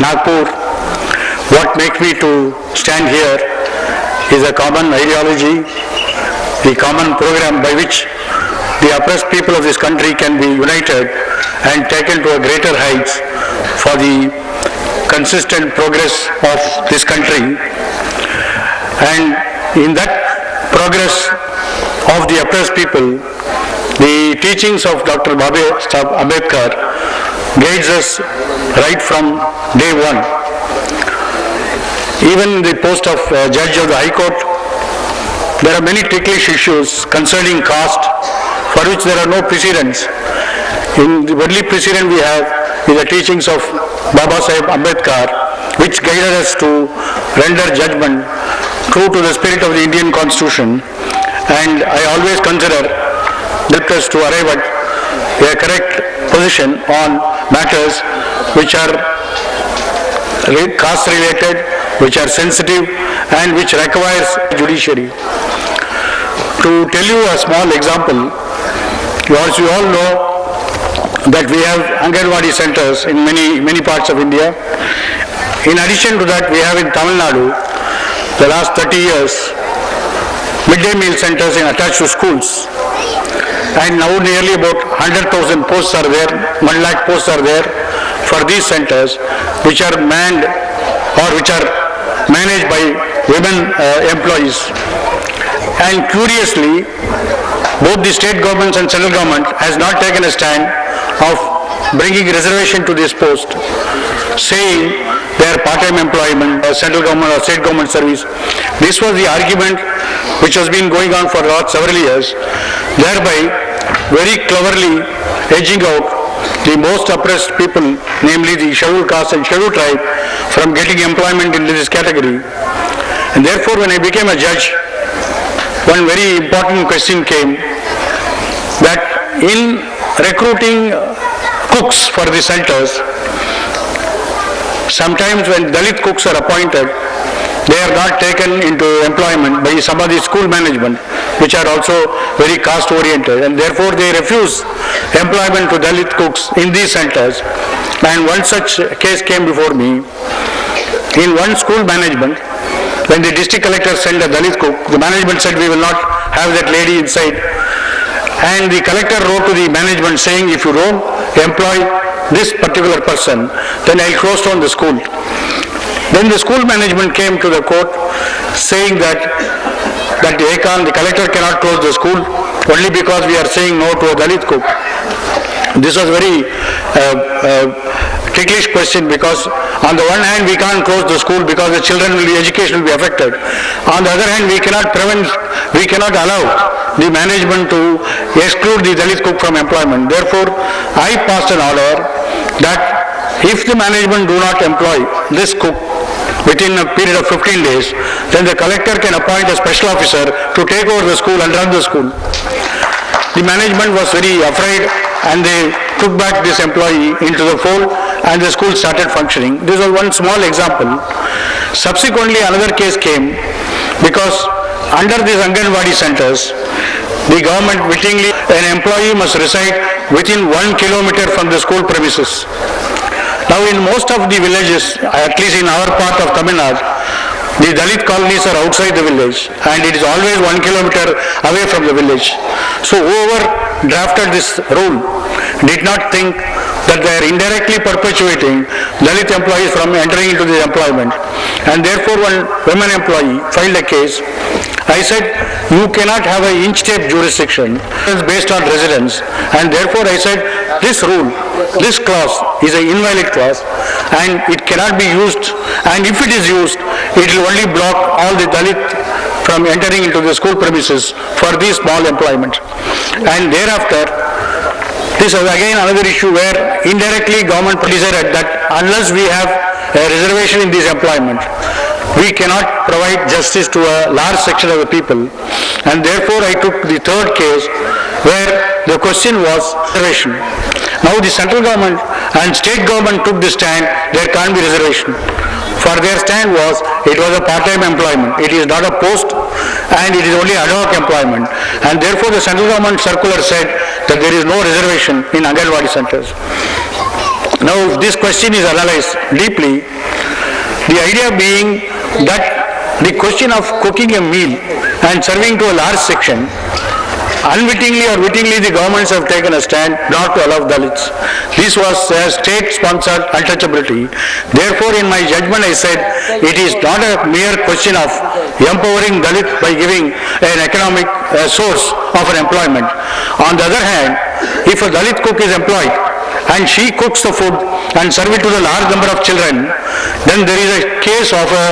Nagpur. What makes me to stand here is a common ideology, the common program by which the oppressed people of this country can be united and taken to a greater heights for the consistent progress of this country. And in that progress of the oppressed people, the teachings of Dr. Saheb Ambedkar guides us right from day one. Even in the post of Judge of the High Court, there are many ticklish issues concerning caste for which there are no precedents. In the only precedent we have is the teachings of Baba Saheb Ambedkar, which guided us to render judgment true to the spirit of the Indian Constitution, and I always consider helped us to arrive at a correct position on matters which are caste related, which are sensitive, and which requires judiciary. To tell you a small example, as you all know that we have Anganwadi centers in many parts of India. In addition to that, we have in Tamil Nadu, the last 30 years, midday meal centers attached to schools. And now nearly about 100,000 posts are there, 1 lakh posts are there for these centers, which are manned or which are managed by women employees. And curiously, both the state governments and central government has not taken a stand of bringing reservation to this post, saying they are part-time employment, central government or state government service. This was the argument which has been going on for the last several years, thereby very cleverly edging out the most oppressed people, namely the scheduled caste and scheduled tribe, from getting employment into this category. And therefore, when I became a judge, one very important question came that in recruiting cooks for the centers, sometimes when Dalit cooks are appointed, they are not taken into employment by some of the school management, which are also very caste oriented, and therefore they refuse employment to Dalit cooks in these centers. And one such case came before me. In one school management, when the district collector sent a Dalit cook, the management said we will not have that lady inside. And the collector wrote to the management saying, if you don't employ this particular person, then I'll close down the school. Then the school management came to the court saying that the collector cannot close the school only because we are saying no to a Dalit cook. This was very ticklish question, because on the one hand we can't close the school because the education will be affected. On the other hand, we cannot allow the management to exclude the Dalit cook from employment. Therefore, I passed an order that if the management do not employ this cook within a period of 15 days, then the collector can appoint a special officer to take over the school and run the school. The management was very afraid, and they took back this employee into the fold, and the school started functioning. This was one small example. Subsequently, another case came, because under these Anganwadi centers, the government wittingly, an employee must reside within 1 kilometer from the school premises. Now in most of the villages, at least in our part of Tamil Nadu, the Dalit colonies are outside the village, and it is always 1 kilometer away from the village. So whoever drafted this rule did not think that they are indirectly perpetuating Dalit employees from entering into the employment. And therefore one women employee filed a case. I said, you cannot have an inch-tape jurisdiction based on residence, and therefore I said, this rule, this clause is an invalid clause, and it cannot be used, and if it is used, it will only block all the Dalit from entering into the school premises for these small employment. And thereafter, this is again another issue where indirectly government decided that unless we have a reservation in this employment, we cannot provide justice to a large section of the people. And therefore I took the third case where the question was reservation. Now the central government and state government took the stand, there can't be reservation. For their stand was, it was a part-time employment. It is not a post, and it is only ad hoc employment. And therefore the central government circular said that there is no reservation in Anganwadi centers. Now, if this question is analyzed deeply, the idea being that the question of cooking a meal and serving to a large section, unwittingly or wittingly the governments have taken a stand not to allow Dalits. This was a state-sponsored untouchability. Therefore, in my judgment, I said it is not a mere question of empowering Dalit by giving an economic source of an employment. On the other hand, if a Dalit cook is employed and she cooks the food and serve it to the large number of children, then there is a case of a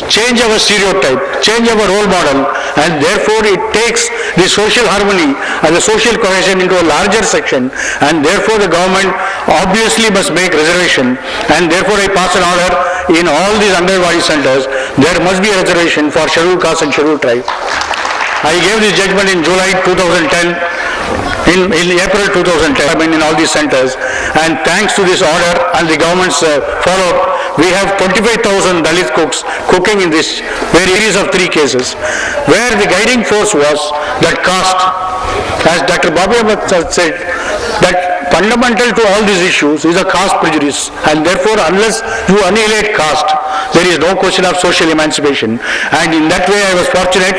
change of a stereotype, change of a role model, and therefore it takes the social harmony and the social cohesion into a larger section, and therefore the government obviously must make reservation, and therefore I pass an order in all these Anganwadi centers, there must be a reservation for scheduled caste and scheduled tribe. I gave this judgment in July 2010, in April 2010, in all these centers, and thanks to this order and the government's follow-up, we have 25,000 Dalit cooks cooking in this series of 3 cases, where the guiding force was that caste. As Dr. Babu Ahmed said, that fundamental to all these issues is a caste prejudice, and therefore unless you annihilate caste, there is no question of social emancipation. And in that way I was fortunate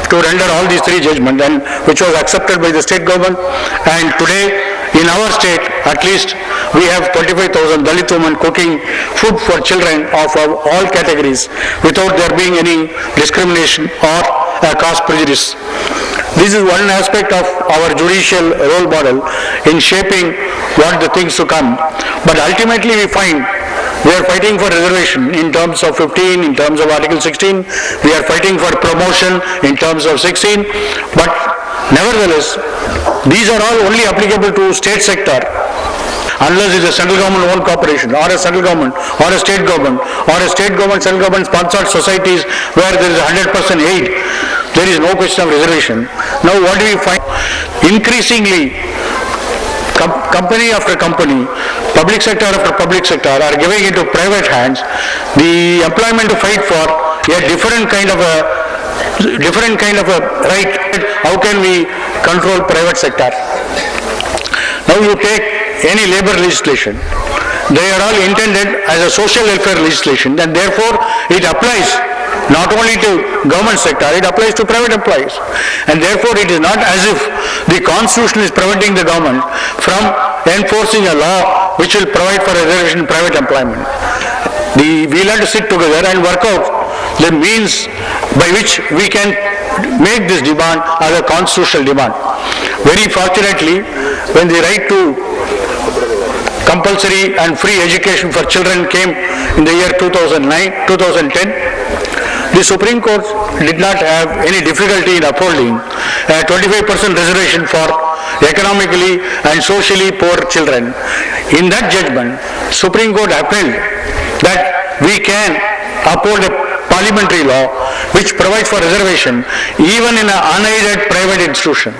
to render all these 3 judgments, and which was accepted by the state government, and today in our state at least we have 25,000 Dalit women cooking food for children of all categories without there being any discrimination or caste prejudice. This is one aspect of our judicial role model in shaping what the things to come. But ultimately we find we are fighting for reservation in terms of 15, in terms of Article 16, we are fighting for promotion in terms of 16, but nevertheless, these are all only applicable to state sector. Unless it is a central government owned corporation or a central government or a state government or a state government, central government sponsored societies where there is 100% aid, there is no question of reservation. Now what do we find? Increasingly, company after company, public sector after public sector are giving into private hands the employment to fight for a different kind of a right. How can we control private sector? Now you take any labor legislation, they are all intended as a social welfare legislation, and therefore it applies not only to government sector, it applies to private employees. And therefore it is not as if the constitution is preventing the government from enforcing a law which will provide for reservation in private employment. We'll have to sit together and work out the means by which we can make this demand as a constitutional demand. Very fortunately, when the right to compulsory and free education for children came in the year 2010, the Supreme Court did not have any difficulty in upholding a 25% reservation for economically and socially poor children. In that judgment, Supreme Court upheld that we can uphold a parliamentary law which provides for reservation even in an unaided private institution.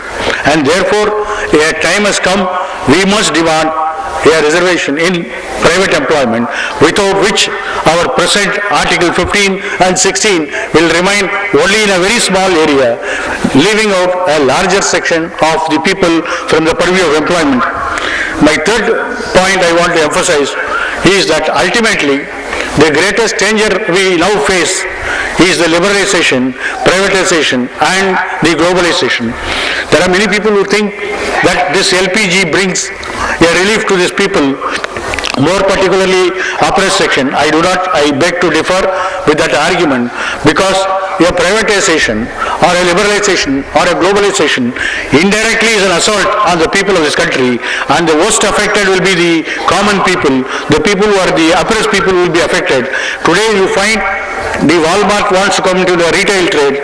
And therefore, a time has come, we must demand a reservation in private employment, without which our present Article 15 and 16 will remain only in a very small area, leaving out a larger section of the people from the purview of employment. My third point I want to emphasize is that ultimately the greatest danger we now face is the liberalization, privatization and the globalization. There are many people who think that this LPG brings a relief to these people, more particularly oppressed section. I beg to differ with that argument, because a privatization or a liberalization or a globalization indirectly is an assault on the people of this country, and the worst affected will be the common people, the people who are the oppressed people will be affected. Today you find the Walmart wants to come into the retail trade,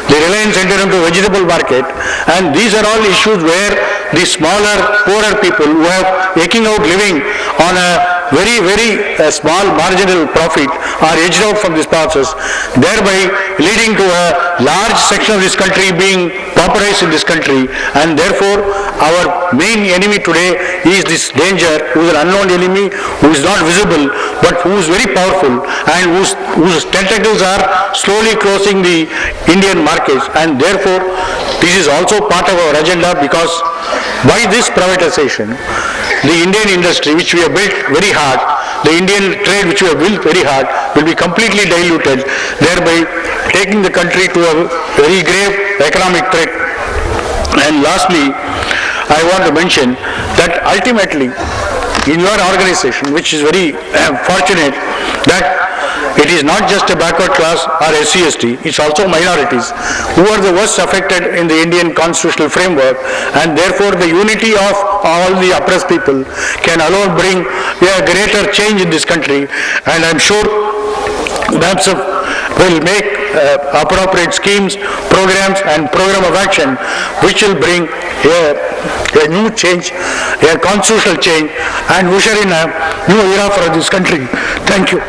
the Reliance enter into vegetable market, and these are all issues where the smaller, poorer people who have aching out living on a very, very small marginal profit are edged out from this process, thereby leading to a large section of this country being pauperized in this country. And therefore our main enemy today is this danger, who is an unknown enemy, who is not visible but who is very powerful and whose tentacles are slowly closing the Indian markets. And therefore this is also part of our agenda, because by this privatization the Indian industry which we have built very hard, the Indian trade which we have built very hard will be completely diluted, thereby taking the country to a very grave economic threat. And lastly, I want to mention that ultimately in your organization, which is very fortunate that it is not just a backward class or SC/ST, it's also minorities who are the worst affected in the Indian constitutional framework, and therefore the unity of all the oppressed people can alone bring a greater change in this country. And I'm sure BAMSF will make appropriate schemes, programs and program of action which will bring a new change, a constitutional change, and usher in a new era for this country. Thank you.